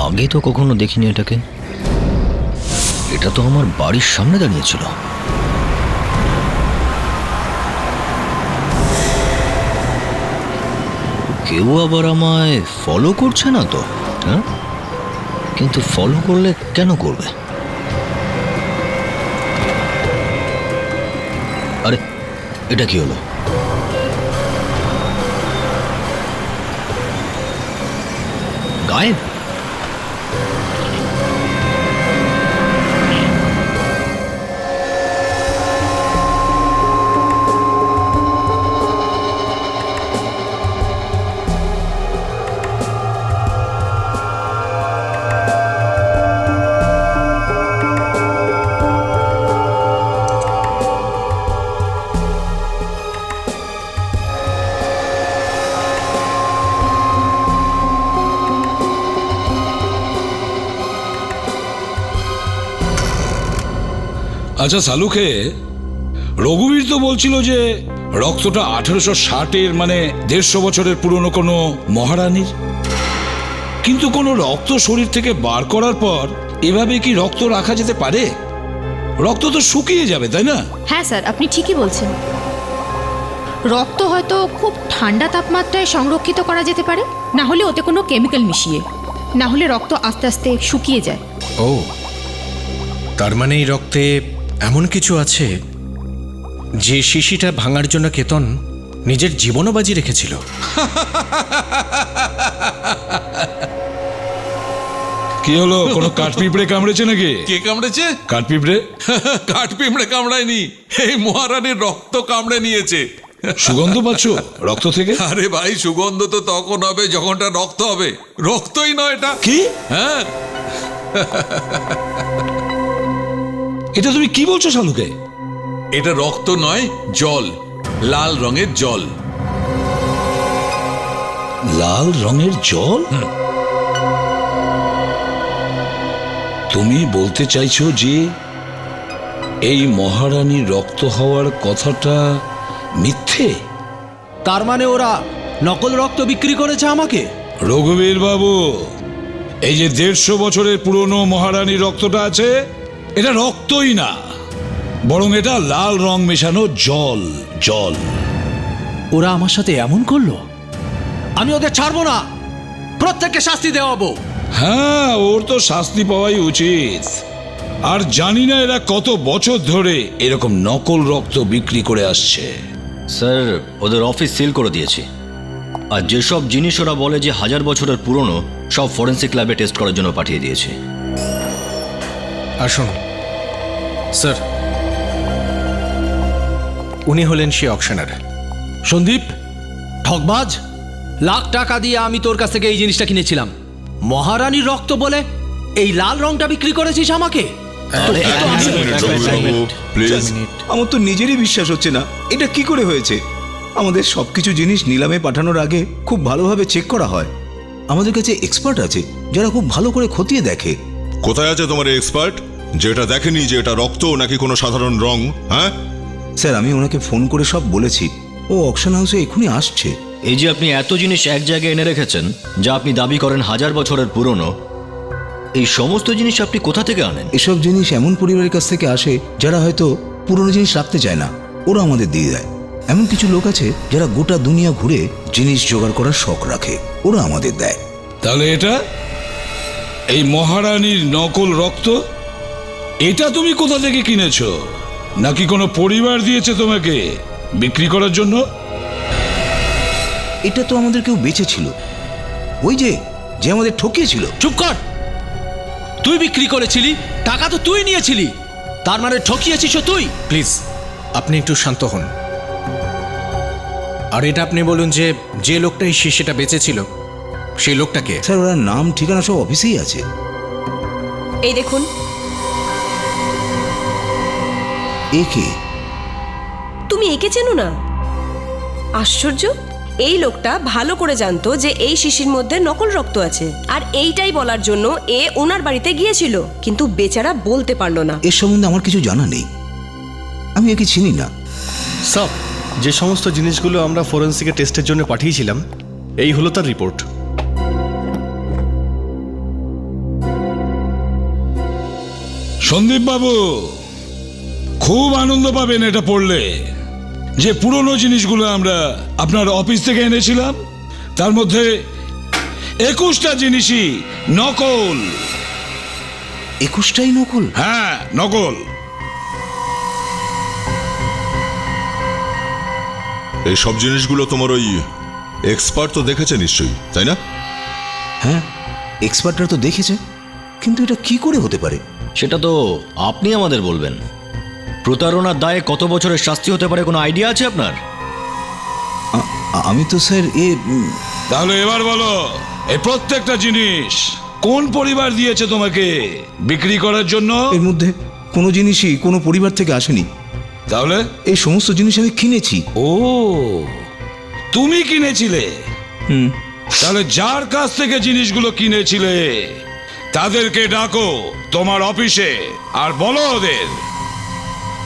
আগে তো কখনো দেখিনি এটাকে। এটা তো আমার বাড়ির সামনে দাঁড়িয়েছিল। কেউ আবার আমায় ফলো করছে না তো? হ্যাঁ, কিন্তু ফলো করলে কেন করবে? আরে, এটা কি হলো? গায়েব।
আচ্ছা সালুকে, রঘুবীর তো বলছিল যে রক্তটা 1860-এর মানে 150 বছরের পুরনো কোনো মহারানীর, কিন্তু কোনো রক্ত শরীর থেকে বার করার পর এভাবে কি রক্ত রাখা যেতে পারে? রক্ত তো শুকিয়ে যাবে, তাই না?
হ্যাঁ স্যার, আপনি ঠিকই বলছেন। রক্ত হয়তো খুব ঠান্ডা তাপমাত্রায় সংরক্ষিত করা যেতে পারে, না হলে ওতে কোনো কেমিক্যাল মিশিয়ে, না হলে রক্ত আস্তে আস্তে শুকিয়ে যায়।
ও, তার মানে এই রক্তে এমন কিছু আছে যে শিশিটা ভাঙার জন্য কেতন নিজের জীবনও বাজি রেখেছিল।
কি হলো, কোনো কাঠপিঁপড়ে কামড়েছে নাকি?
কে কামড়েছে?
কাঠপিঁপড়ে?
কাঠ পিঁমড়ে কামড়ায়নি, এই মহারানীর রক্ত কামড়ে নিয়েছে।
সুগন্ধ পাচ্ছ রক্ত থেকে?
আরে ভাই, সুগন্ধ তো তখন হবে যখনটা রক্ত হবে, রক্তই নয় এটা।
কি?
হ্যাঁ,
এটা তুমি কি বলছো শালুকে?
এটা রক্ত নয়, জল, লাল রঙের জল।
লাল রঙের জল? তুমি বলতে চাইছো যে এই মহারানীর রক্ত হওয়ার কথাটা মিথ্যে?
তার মানে ওরা নকল রক্ত বিক্রি করেছে আমাকে?
রঘুবীর বাবু, এই যে 150 বছরের পুরনো মহারানীর রক্তটা আছে, এটা রক্তই না, বরং এটা লাল রং মেশানো জল। জল।
ওরা আমার সাথে এমন করলো, আমি ওদের ছাড়বো না, প্রত্যেককে শাস্তি দেওয়াবো।
হ্যাঁ, ওর তো শাস্তি পাওয়াই উচিত। আর জানি না এরা কত বছর ধরে এরকম নকল রক্ত বিক্রি করে আসছে।
স্যার, ওদের অফিস সিল করে দিয়েছি, আর যেসব জিনিস ওরা বলে যে 1000 বছরের পুরনো, সব ফরেন্সিক ল্যাবে টেস্ট করার জন্য পাঠিয়ে দিয়েছি।
আসুন স্যার, উনি হলেন সেই অকশনার।
সন্দীপ, ঠকবাজ, লাখ টাকা দিয়ে আমি তোর কাছ থেকে এই জিনিসটা কিনেছিলাম, মহারানীর রক্ত বলে এই লাল রংটা বিক্রি করেছিস আমাকে?
প্লিজ,
আমার তো নিজেরই বিশ্বাস হচ্ছে না, এটা কি করে হয়েছে। আমাদের সবকিছু জিনিস নিলামে পাঠানোর আগে খুব ভালোভাবে চেক করা হয়। আমাদের কাছে এক্সপার্ট আছে যারা খুব ভালো করে খতিয়ে দেখে।
কোথায় আছে তোমার এক্সপার্ট যেটা দেখেনি যে এটা রক্ত নাকি কোনো সাধারণ রং? হ্যাঁ
স্যার, আমি ওনাকে ফোন করে সব বলেছি, ও অকশন হাউসে এখনই আসছে।
এই যে আপনি এত জিনিস এক জায়গায় এনে রেখেছেন যা আপনি দাবি করেন 1000 বছরের পুরনো, এই সমস্ত জিনিস আপনি কোথা থেকে আনেন?
এসব জিনিস এমন পরিবারের কাছ থেকে আসে যারা হয়তো পুরনো জিনিস রাখতে চায় না, ওরা আমাদের দিয়ে দেয়। এমন কিছু লোক আছে যারা গোটা দুনিয়া ঘুরে জিনিস জোগাড় করার শখ রাখে, ওরা আমাদের দেয়।
তাহলে এটা এই মহারানীর নকল রক্ত, এটা তুমি কোথা থেকে কিনেছো? নাকি কোনো পরিবার দিয়েছে তোমাকে বিক্রি করার জন্য?
এটা তো আমাদের কেউ বেঁচেছিল, ওই যে আমাদের ঠকিয়েছিল।
চুপ কর, তুই বিক্রি করেছিলি, টাকা তো তুই নিয়েছিলি, তার মানে ঠকিয়েছিস তুই।
প্লিজ, আপনি একটু শান্ত হন। আর এটা আপনি বলুন যে যে লোকটা এই শিশিটা বেচেছিল, সেই লোকটাকে?
স্যার, ওরা নাম ঠিকানা সব অফিসেই আছে।
এই দেখুন।
একে?
তুমি একে চেনো না? আশ্চর্য, এই লোকটা ভালো করে জানতো যে এই শিশির মধ্যে নকল রক্ত আছে, আর এইটাই বলার জন্য এ ওনার বাড়িতে গিয়েছিল, কিন্তু বেচারা বলতে পারলো না।
এর সম্বন্ধে আমার কিছু জানা নেই, আমি একে চিনি না।
সব যে সমস্ত জিনিসগুলো আমরা ফরেন্সিক টেস্টের জন্য পাঠিয়েছিলাম, এই হলো তার রিপোর্ট।
সন্দীপ বাবু, খুব আনন্দ পাবেন এটা পড়লে, যে পুরনো জিনিসগুলো আমরা আপনার অফিস থেকে এনেছিলাম তার মধ্যে 21টা জিনিসই নকল।
21টাই নকল?
হ্যাঁ, নকল।
এই সব জিনিসগুলো তোমার ওই এক্সপার্ট তো দেখেছে নিশ্চয়ই, তাই না?
হ্যাঁ, এক্সপার্টরা তো দেখেছে, কিন্তু এটা কি করে হতে পারে?
সেটা তো আপনি আমাদের বলবেন। প্রতারণার দায়ে কত বছরের শাস্তি হতে পারে কোনো আইডিয়া আছে আপনার?
আমি তো স্যার
তাহলে এবার বলো, এই প্রত্যেকটা জিনিস কোন পরিবার দিয়েছে তোমাকে বিক্রি করার জন্য?
এর মধ্যে কোনো জিনিসই কোনো পরিবার থেকে আসেনি।
তাহলে
এই সমস্ত জিনিস আমি কিনেছি।
ও, তুমি কিনেছিলে?
হুম।
তাহলে যার কাছ থেকে জিনিসগুলো কিনেছিলে তাদেরকে ডাকো তোমার অফিসে আর বলো ওদের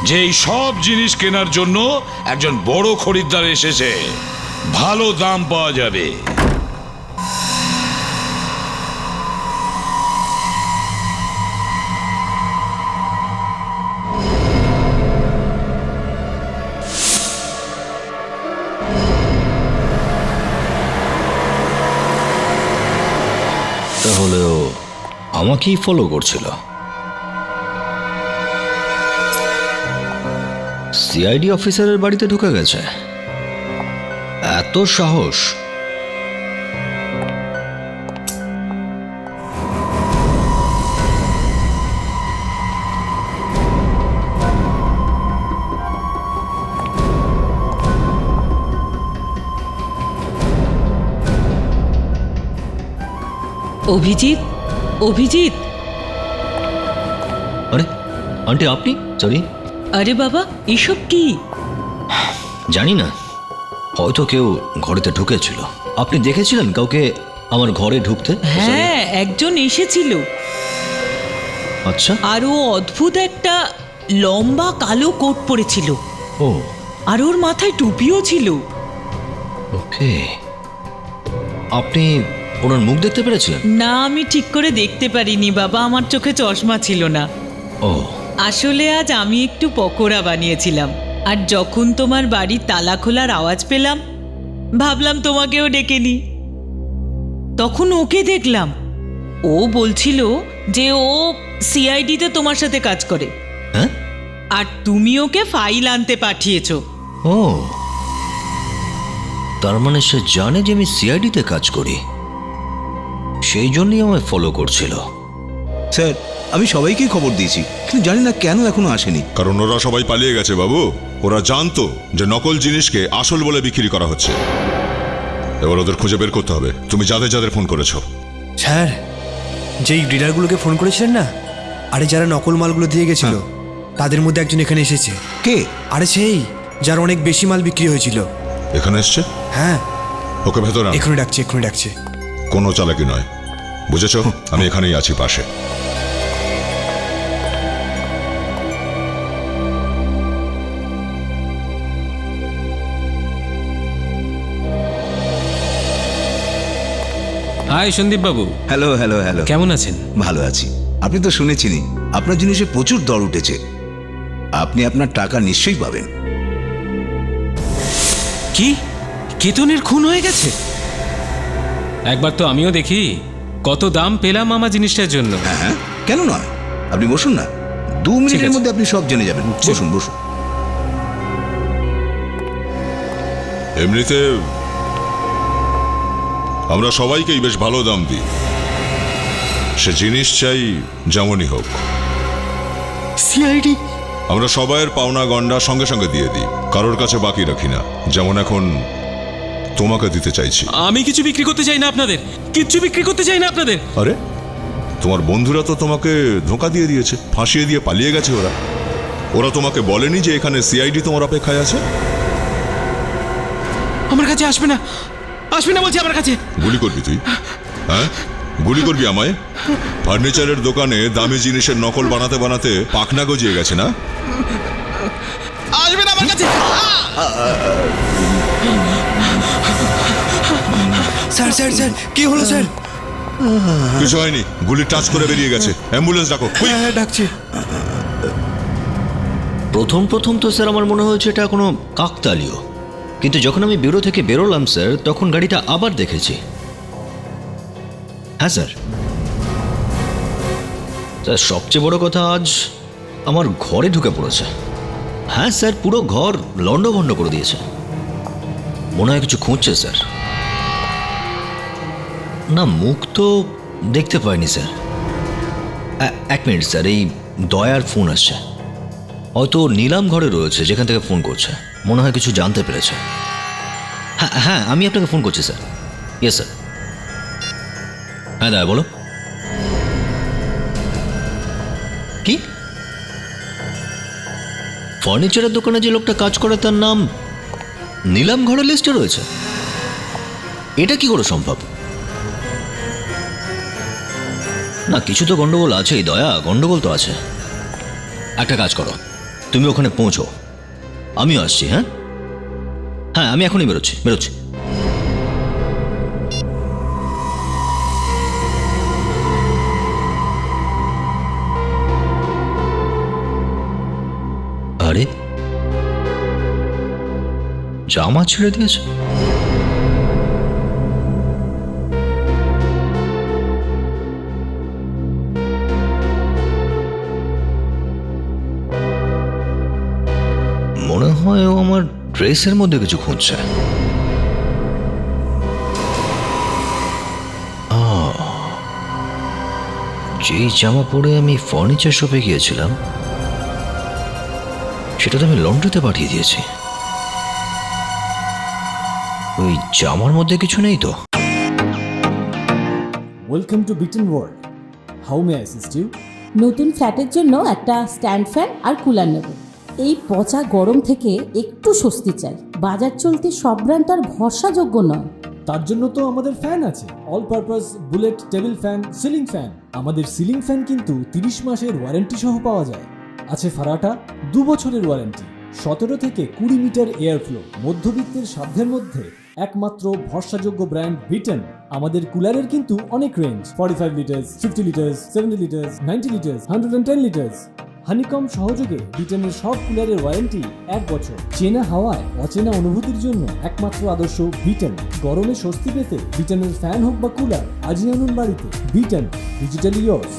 যে এই সব জিনিস কেনার জন্য একজন বড় খরিদ্দার এসেছে, ভালো দাম পাওয়া যাবে।
তাহলেও আমাকেই ফলো করছিল। সিআইডি অফিসারের বাড়িতে ঢুকে গেছে, এত সাহস!
অভিজিৎ, অভিজিৎ!
আরে আন্টি, আপনি? সরি।
আরে বাবা, এসব কি?
জানি না, হয়তো কেউ ঘরেতে ঢুকেছিল। আপনি দেখেছিলেন কাউকে আমার ঘরে ঢুকতে?
হ্যাঁ, একজন এসেছিল।
আচ্ছা।
আর ও অদ্ভুত একটা লম্বা কালো কোট পরেছিল।
ও,
আর ওর মাথায় টুপিও ছিল।
ওকে। আপনি ওনার মুখ দেখতে পেরেছিলেন?
না, আমি ঠিক করে দেখতে পারিনি বাবা, আমার চোখে চশমা ছিল না।
ও,
আসলে আজ আমি একটু পকোড়া বানিয়েছিলাম, আর যখন তোমার বাড়ির তালা খোলার আওয়াজ পেলাম ভাবলাম তোমাকেও ডেকে নি। তখন ওকে দেখলাম, ও বলছিল যে ও সিআইডিতে তোমার সাথে কাজ করে।
হ্যাঁ?
আর তুমি ওকে ফাইল আনতে পাঠিয়েছো।
ও, তার মানে সে জানে যে আমি সিআইডিতে কাজ করি, সেই জন্যই আমায় ফলো করছিল।
স্যার, আমি সবাইকেই খবর দিয়েছি, কিন্তু জানি না কেন এখনো আসেনি।
কারণ ওরা সবাই পালিয়ে গেছে বাবু। ওরা জানতো যে নকল জিনিসকে আসল বলে বিক্রি করা হচ্ছে। এবার ওদের খুঁজে বের করতে হবে। তুমি যাদের যাদের ফোন করেছো।
স্যার, যেই ডিলারগুলোকে ফোন করেছিলেন না, আরে যারা নকল মালগুলো দিয়ে গেছিল, তাদের মধ্যে একজন এখানে এসেছে।
কে?
আরে সেই যার অনেক বেশি মাল বিক্রি হয়েছিল।
এখানে এসছে?
হ্যাঁ।
ওকে ভেতরে আনো।
এক্ষুনি ডাকছে, এক্ষুনি ডাকছে।
কোনো চালাকি নয়, বুঝেছো? আমি এখানেই আছি পাশে।
হাই সন্দীপ বাবু।
Hello hello hello.
কেমন আছেন?
ভালো আছি। আপনি তো শুনেছেনই আপনার জিনিসে প্রচুর দর উঠেছে। আপনি আপনার টাকা নিশ্চয়ই পাবেন।
কি, কেতনের খুন হয়ে গেছে? একবার তো আমিও দেখি কত দাম পেলাম আমার জিনিসটার জন্য।
হ্যাঁ, কেন নয়? আপনি বসুন না, 2 মিনিটের মধ্যে আপনি সব জেনে যাবেন। বসুন বসুন।
এমনিতে আমরা সবাইকেই বেশ ভালো দাম দিই, সে জিনিস চাই যেমনই হোক।
সিআইডি?
আমরা সবাইয়ের পাওনা গন্ডা সঙ্গে সঙ্গে দিয়ে দিই, কারোর কাছে বাকি রাখি না। যেমন এখন তোমাকে দিতে চাইছি।
আমি কিছু বিক্রি করতে চাই না আপনাদের, কিচ্ছু বিক্রি করতে চাই না আপনাদের।
আরে, তোমার বন্ধুরা তো তোমাকে ধোঁকা দিয়ে দিয়েছে, ফাঁসিয়ে দিয়ে পালিয়ে গেছে। ওরা তোমাকে বলেনি যে এখানে সিআইডি তোমার অপেক্ষায় আছে?
আমার কাছে আসবে না, আসবে না বলছি আমার কাছে।
গুলি করবি তুই? হ্যাঁ, গুলি করবি আমায়? ফার্নিচারের দোকানে দামি জিনিসের নকল বানাতে বানাতে পাখনা গজিয়ে গেছে না?
আসবে না আমার কাছে।
স্যার স্যার স্যার, কি হলো স্যার?
কিছু হয়নি, গুলি টাচ করে বেরিয়ে গেছে। অ্যাম্বুলেন্স ডাকো।
হ্যাঁ, ডাকছি।
প্রথম প্রথম তো স্যার আমার মনে হয়েছে এটা কোনো কাকতালীয়, কিন্তু যখন আমি ব্যুরো থেকে বেরোলাম স্যার, তখন গাড়িটা আবার দেখেছি। হ্যাঁ স্যার। স্যার, সবচেয়ে বড় কথা, আজ আমার ঘরে ঢুকে পড়েছে। হ্যাঁ স্যার, পুরো ঘর লণ্ডভণ্ড করে দিয়েছে। মনে হয় কিছু খুঁজছে স্যার। না, মুখ তো দেখতে পাইনি স্যার। এক মিনিট স্যার, এই দয়ার ফোন আসছে, হয়তো নিলাম ঘরে রয়েছে যেখান থেকে ফোন করছে, মনে হয় কিছু জানতে পেরেছে। হ্যাঁ হ্যাঁ, আমি আপনাকে ফোন করছি স্যার। Yes sir. হ্যাঁ দয়া বলো। কি ফার্নিচারের দোকানে যে লোকটা কাজ করে তার নাম নিলাম ঘরের লিস্টে রয়েছে? এটা কি করে সম্ভব? না, কিছু তো গন্ডগোল আছেই দয়া, গন্ডগোল তো আছে। একটা কাজ করো, তুমি ওখানে পৌঁছো, আমিও আসছি। হ্যাঁ হ্যাঁ, আমি এখনই বেরোচ্ছি। আরে জামা ছেড়ে দিয়েছে? মনে হয় ও আমার ড্রেসের মধ্যে কিছু খুঁজছে। যেই জামা পরে আমি ফার্নিচার শপে গিয়েছিলাম সেটা তো আমি লন্ড্রিতে পাঠিয়ে দিয়েছি। ওই জামার মধ্যে কিছু নেই তো?
Welcome to Beaton world, how may I assist you?
নতুন ফ্ল্যাটের জন্য একটা স্ট্যান্ড ফ্যান আর কুলার নেব। এই পচা গরম থেকে একটু স্বস্তি চাই। বাজার চলতে সব ব্র্যান্ড তো আর ভরসাযোগ্য নয়।
তার জন্য তো আমাদের ফ্যান আছে, all purpose bullet table fan, ceiling fan. আমাদের সিলিং ফ্যান কিন্তু 30 মাসের ওয়ারেন্টি সহ পাওয়া যায়। আছে ফারাটা 2 বছরের ওয়ারেন্টি, 17 থেকে 20 মিটার এয়ার ফ্লো, মধ্যবিত্তের সাধ্যের মধ্যে একমাত্র ভরসাযোগ্য ব্র্যান্ড বিটন। আমাদের কুলারের কিন্তু অনেক range, 45 litres, 50 litres, 70 litres, 90 litres, 110 litres. Honeycomb সহযোগে বিটনের সব কুলারের ওয়ারেন্টি 1 বছর। চেনা হাওয়ায় অচেনা অনুভূতির জন্য একমাত্র আদর্শ বিটন। গরমে স্বস্তি পেতে বিটনের ফ্যান হোক বা কুলার, আজই আনুন বাড়িতে। Vuitton, digitally yours.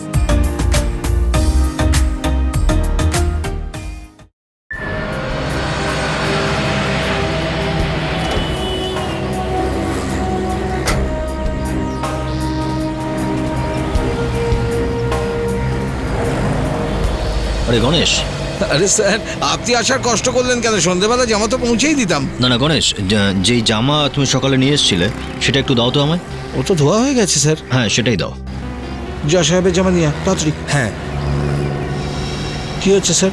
আরে গণেশ।
আরে স্যার, আপনি আসার কষ্ট করলেন কেন? সন্ধ্যেবেলা জামা তো পৌঁছেই দিতাম।
না গণেশ, যেই জামা তুমি সকালে নিয়ে এসেছিলে সেটা একটু দাও তো আমায়।
ও তো ধোয়া হয়ে গেছে স্যার।
হ্যাঁ সেটাই দাও।
জয় সাহেবের জামা নিয়ে তাড়াতাড়ি।
হ্যাঁ।
কি হচ্ছে স্যার,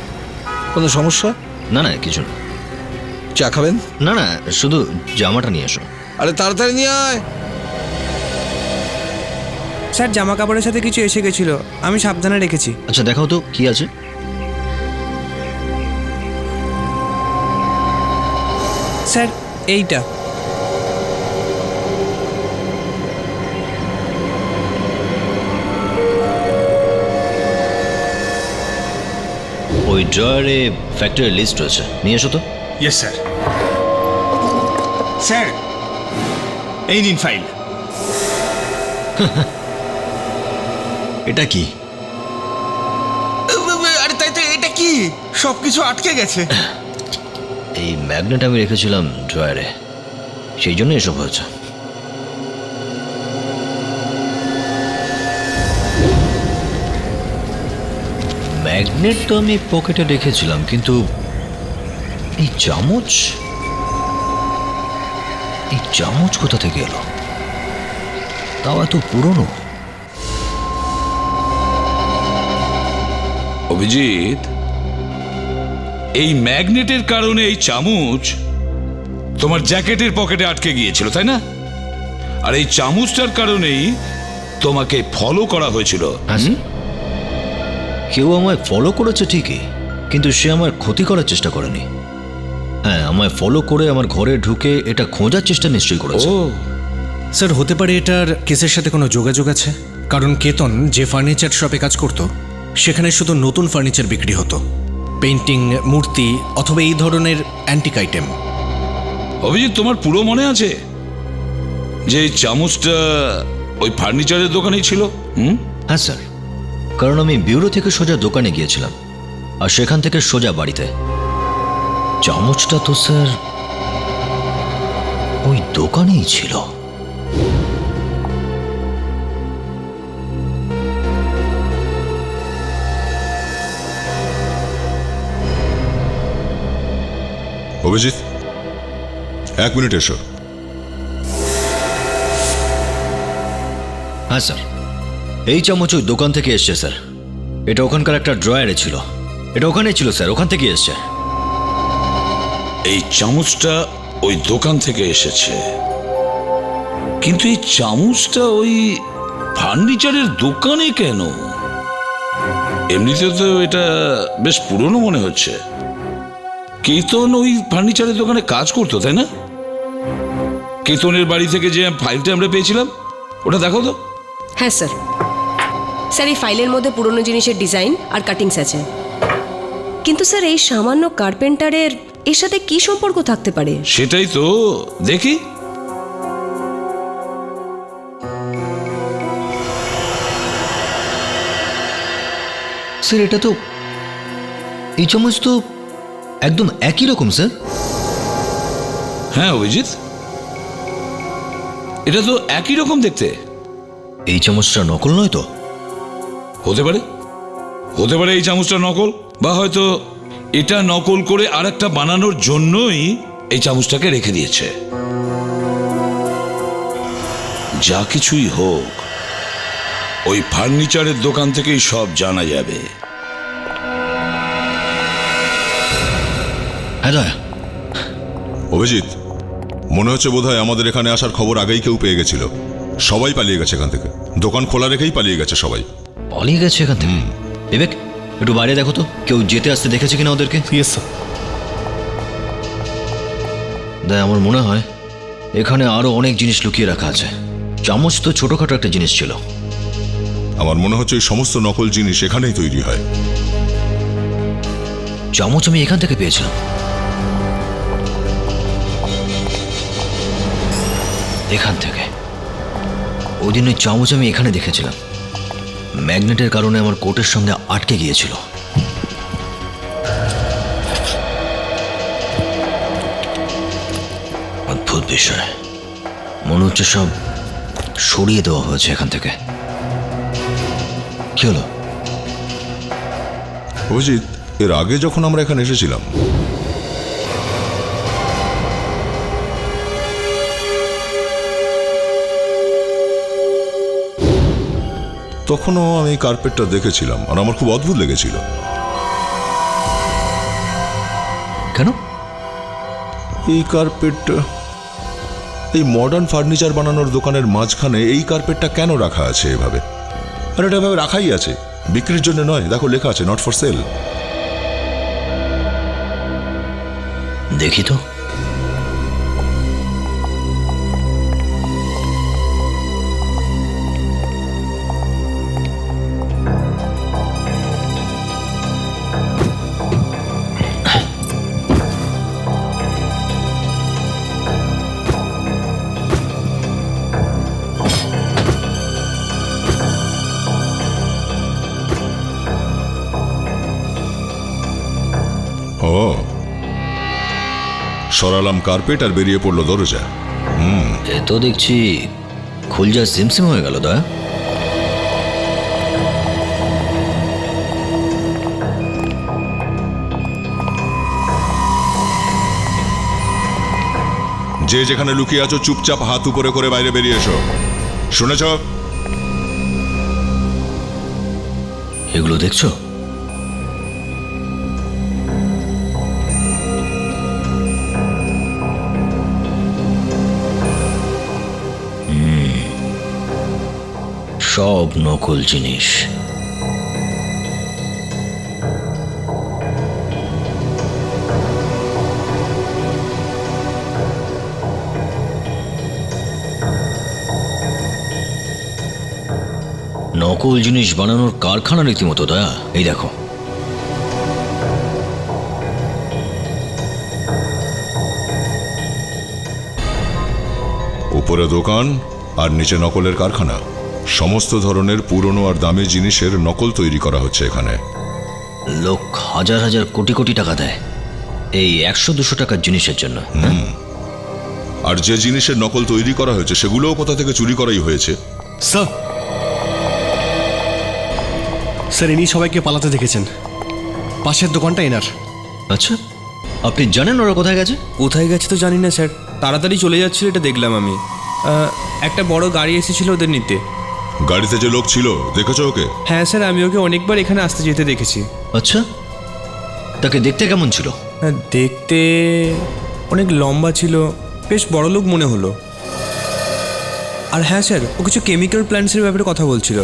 কোনো সমস্যা?
না কিছু না।
চা খাবেন?
না শুধু জামাটা নিয়ে এসো।
আরে তাড়াতাড়ি নিয়ে আয়।
স্যার, জামা কাপড়ের সাথে কিছু এসে গেছিল, আমি সাবধানে রেখেছি।
আচ্ছা দেখাও তো কি আছে।
স্যার এইটা।
ওই ড্রয়ারে ফ্যাক্টরির লিস্ট রয়েছে, নিয়ে এসো তো।
Yes sir. স্যার, এই নিন ফাইল।
এটা কি?
আরে তাই তো, এটা কি? সবকিছু আটকে গেছে।
এই ম্যাগনেট আমি রেখেছিলাম ড্রয়ারে, সেই জন্য এসব হয়েছে। ম্যাগনেট তো আমি পকেটে রেখেছিলাম, কিন্তু এই চামচ কোথা থেকে এলো? তাও এত পুরনো।
অভিজিৎ, এই ম্যাগনেটের কারণে এই চামচ তোমার জ্যাকেটের পকেটে আটকে গিয়েছিল, তাই না? আর এই চামচটার কারণেই তোমাকে ফলো করা হয়েছিল।
কেউ আমায় ফলো করেছে ঠিকই, কিন্তু সে আমার ক্ষতি করার চেষ্টা করেনি। হ্যাঁ, আমায় ফলো করে আমার ঘরে ঢুকে এটা খোঁজার চেষ্টা নিশ্চয়ই করেছে।
স্যার, হতে পারে এটার কেসের সাথে কোনো যোগাযোগ আছে, কারণ কেতন যে ফার্নিচার শপে কাজ করত সেখানে শুধু নতুন ফার্নিচার বিক্রি হতো, পেন্টিং, মূর্তি অথবা এই ধরনের অ্যান্টিক আইটেম।
অভিজিৎ, তোমার পুরো মনে আছে যে এই চামচটা ওই ফার্নিচারের দোকানেই ছিল?
হ্যাঁ স্যার, কারণ আমি ব্যুরো থেকে সোজা দোকানে গিয়েছিলাম আর সেখান থেকে সোজা বাড়িতে। চামচটা তো স্যার ওই দোকানেই ছিল।
অভিজিৎ 1 মিনিট এসো।
হ্যাঁ স্যার, এই চামচ ওই দোকান থেকে এসছে স্যার। এটা ওখানকার একটা ড্রয়ারে ছিল। এটা ওখানেই ছিল স্যার, ওখান থেকে এসছে।
এই চামচটা ওই দোকান থেকে এসেছে, কিন্তু এই চামচটা ওই ফার্নিচারের দোকানে কেন? এমনিতে তো এটা বেশ পুরনো মনে হচ্ছে। কেতন ওই ফার্নিচারের দোকানে কাজ করতো, তাই না? কেতনের বাড়ি থেকে যে ফাইলটা আমরা পেয়েছিলাম, ওটা দেখো তো।
হ্যাঁ স্যার। স্যার, এই ফাইলের মধ্যে পুরনো জিনিসের ডিজাইন আর কাটিংস আছে। কিন্তু স্যার, এই সামান্য কার্পেন্টারের এর সাথে কি সম্পর্ক থাকতে পারে?
সেটাই তো দেখি।
স্যার, এটা তো, এই চামচ তো একদম একই রকম স্যার।
হ্যাঁ অভিজিৎ, এটা তো একই রকম দেখতে।
এই চামচটা নকল নয় তো?
হতে পারে, হতে পারে এই চামচটা নকল, বা হয়তো এটা নকল করে আরেকটা বানানোর জন্যই এই চামচটাকে রেখে দিয়েছে। যা কিছুই হোক, ওই ফার্নিচারের দোকান থেকেই সব জানা যাবে।
হ্যাঁ
অভিজিৎ, মনে হচ্ছে বোধহয় আমাদের এখানে আসার খবর আগেই কেউ পেয়ে গেছিল। সবাই পালিয়ে গেছে এখান থেকে, দোকান খোলা রেখেই পালিয়ে গেছে সবাই।
পালিয়ে গেছে এখান থেকে? বিবেক, একটু বাইরে দেখো তো, কেউ যেতে আসতে দেখেছে কিনা ওদেরকে। দেখ, আমার মনে হয় এখানে আরো অনেক জিনিস লুকিয়ে রাখা আছে। চামচ তো ছোটখাটো একটা জিনিস ছিল।
আমার মনে হচ্ছে এই সমস্ত নকল জিনিস এখানেই তৈরি হয়।
চামচ আমি এখান থেকে পেয়েছিলাম। এখান থেকে। ওই দিন ওই চামচ আমি এখানে দেখেছিলাম। ম্যাগনেটের কারণে আমার কোটের সঙ্গে আটকে গিয়েছিল। অদ্ভুত বিষয়, মনে হচ্ছে সব সরিয়ে দেওয়া হয়েছে এখান থেকে। কি হলো
অভিজিৎ? এর আগে যখন আমরা এখানে এসেছিলাম, তখনও আমি কার্পেটটা দেখেছিলাম আর আমার খুব অদ্ভুত লেগেছিল।
কেন?
এই কার্পেটটা, এই মডার্ন ফার্নিচার বানানোর দোকানের মাঝখানে এই কার্পেটটা কেন রাখা আছে এভাবে? আর এটা এভাবে রাখাই আছে, বিক্রির জন্য নয়। দেখো, লেখা আছে নট ফর সেল।
দেখি তো।
ও, সরালাম কার্পেট আর বেরিয়ে পড়লো দরজা।
এ তো দেখছি খুলজা সিমসিম হয়ে গেল। দয়া,
যে যেখানে লুকিয়ে আছো চুপচাপ হাত উপরে করে বাইরে বেরিয়ে এসো। শুনেছ?
এগুলো দেখছো? সব নকল জিনিস। নকল জিনিস বানানোর কারখানা রীতিমতো। দয়া, এই দেখো।
উপরে দোকান আর নিচে নকলের কারখানা। সমস্ত ধরনের পুরনো আর দামি জিনিসের নকল তৈরি করা হচ্ছে এখানে।
লোক হাজার হাজার কোটি কোটি টাকা দেয় এই 100-200 টাকার জিনিসের জন্য।
আর যে জিনিসের নকল তৈরি করা হয়েছে সেগুলোও কোথা থেকে চুরি করাই হয়েছে।
স্যার, ইনি সবাইকে পালাতে দেখেছেন। পাশের দোকানটা এনার।
আচ্ছা, আপনি জানেন ওরা কোথায় গেছে?
কোথায় গেছে তো জানি না স্যার, তাড়াতাড়ি চলে যাচ্ছিল এটা দেখলাম আমি। একটা বড় গাড়ি এসেছিল ওদের নিতে।
গাড়িতে যে লোক ছিল দেখেছো ওকে?
হ্যাঁ স্যার, আমি ওকে অনেকবার এখানে আসতে যেতে দেখেছি।
আচ্ছা, তাকে দেখতে কেমন ছিল?
হ্যাঁ, দেখতে অনেক লম্বা ছিল, বেশ বড় লোক মনে হলো। আর হ্যাঁ স্যার, ও কিছু কেমিক্যাল প্ল্যান্টসের ব্যাপারে কথা বলছিল।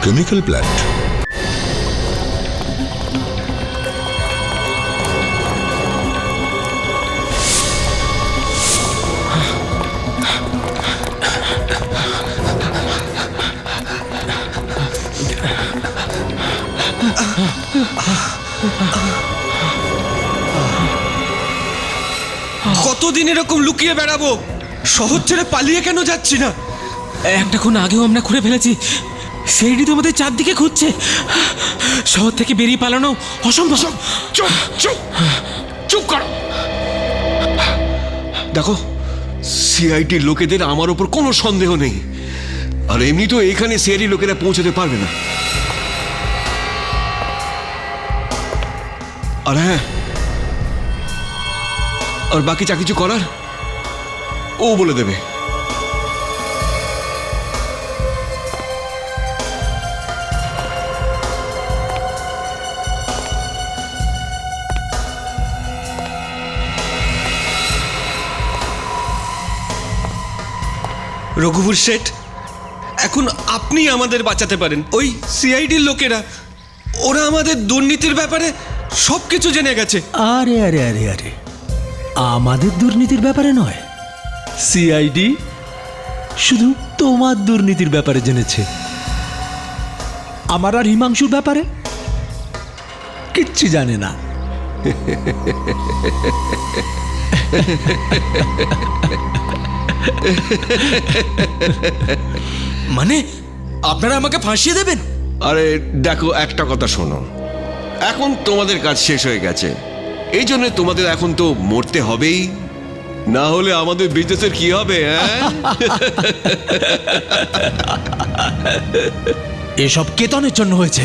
Chemical plant?
কতদিন এরকম লুকিয়ে বেড়াবো? শহর ছেড়ে পালিয়ে কেন যাচ্ছি না?
একটা খুন আগেও আমরা করে ফেলেছি, সেইটি তো আমাদের চারদিকে খুঁজছে। শহর থেকে বেরিয়ে পালানো অসম্ভব।
চুপ চুপ চুপ করো। দেখো, সিআইডির লোকেদের আমার ওপর কোনো সন্দেহ নেই, আর এমনি তো এখানে সিআইডি লোকেরা পৌঁছতে পারবে না। আর হ্যাঁ, আর বাকি যা কিছু করার ও বলে দেবে। রঘুবীর শেঠ, এখন আপনি আমাদের বাঁচাতে পারেন। ওই সিআইডির লোকেরা, ওরা আমাদের দুর্নীতির ব্যাপারে সবকিছু জেনে গেছে।
আরে আরে আরে আরে, আমাদের দুর্নীতির ব্যাপারে নয়, সিআইডি শুধু তোমার দুর্নীতির ব্যাপারে জেনেছে। আমার আর হিমাংশুর ব্যাপারে কিচ্ছু জানে না।
মানে আপনারা আমাকে ফাঁসিয়ে দেবেন? আরে দেখো, একটা কথা শোনো, এখন তোমাদের কাজ শেষ হয়ে গেছে, এই জন্য তোমাদের এখন তো মরতে হবেই, না হলে আমাদের বিজনেসের কি হবে?
এসব কেতনের জন্য হয়েছে।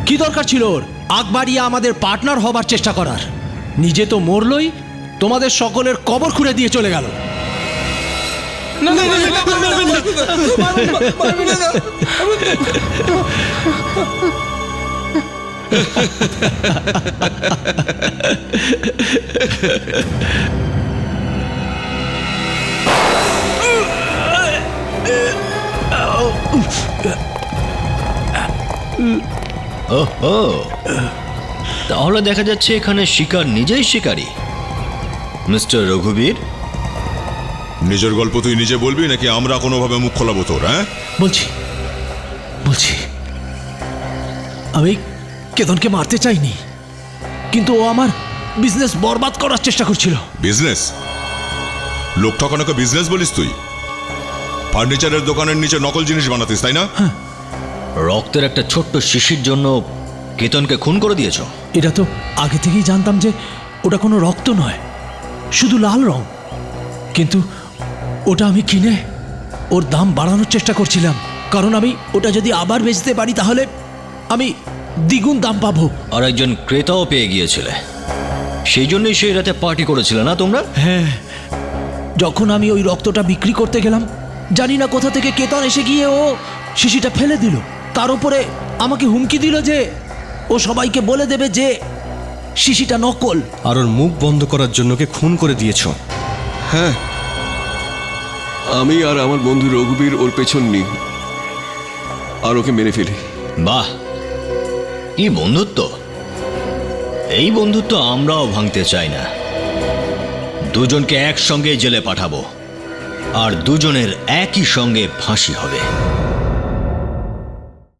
কি দরকার ছিল ওর আগ বাড়িয়ে আমাদের পার্টনার হবার চেষ্টা করার? নিজে তো মরলই, তোমাদের সকলের কবর খুঁড়ে দিয়ে চলে গেল।
ওহো, তাহলে দেখা যাচ্ছে এখানে শিকার নিজেই শিকারী। মিস্টার রঘুবীর,
নিজের গল্প তুই নিজে বলবি নাকি আমরা কোনোভাবে মুখ খোলাবো তোর? হ্যাঁ,
বলছি বলছি আমি কেতনকে মারতে চাইনি, কিন্তু ও আমার বিজনেস বরবাদ করার চেষ্টা করছিল।
বিজনেস? লোক ঠকানোকে বিজনেস বলিস তুই? ফার্নিচারের দোকানের নিচে নকল জিনিস বানাতিস, তাই না?
রক্তের একটা ছোট্ট শিশির জন্য কেতনকে খুন করে দিয়েছো?
এটা তো আগে থেকেই জানতাম যে ওটা কোনো রক্ত নয়, শুধু লাল রং, কিন্তু ওটা আমি কিনে ওর দাম বাড়ানোর চেষ্টা করছিলাম, কারণ আমি ওটা যদি আবার বেচতে পারি তাহলে আমি দ্বিগুণ দাম পাবো।
আর একজন ক্রেতাও পেয়ে গিয়েছিলে, সেই জন্যই সেই রাতে পার্টি করেছিলে না তোমরা?
হ্যাঁ, যখন আমি ওই রক্তটা বিক্রি করতে গেলাম, জানি না কোথা থেকে কেতন এসে গিয়ে ও শিশিটা ফেলে দিল। তার উপরে আমাকে হুমকি দিল যে ও সবাইকে বলে দেবে যে শিশিটা নকল।
আর ওর মুখ বন্ধ করার জন্য কে খুন করে দিয়েছ?
হ্যাঁ, আমি আর আমার বন্ধু রঘুবীর ওর পেছন নিই আর ওকে মেরে ফেলি।
বাহ, কি বন্ধুত্ব! এই বন্ধুত্ব আমরাও ভাঙতে চাই না। দুজনকে একসঙ্গে জেলে পাঠাবো, আর দুজনের একই সঙ্গে ফাঁসি হবে।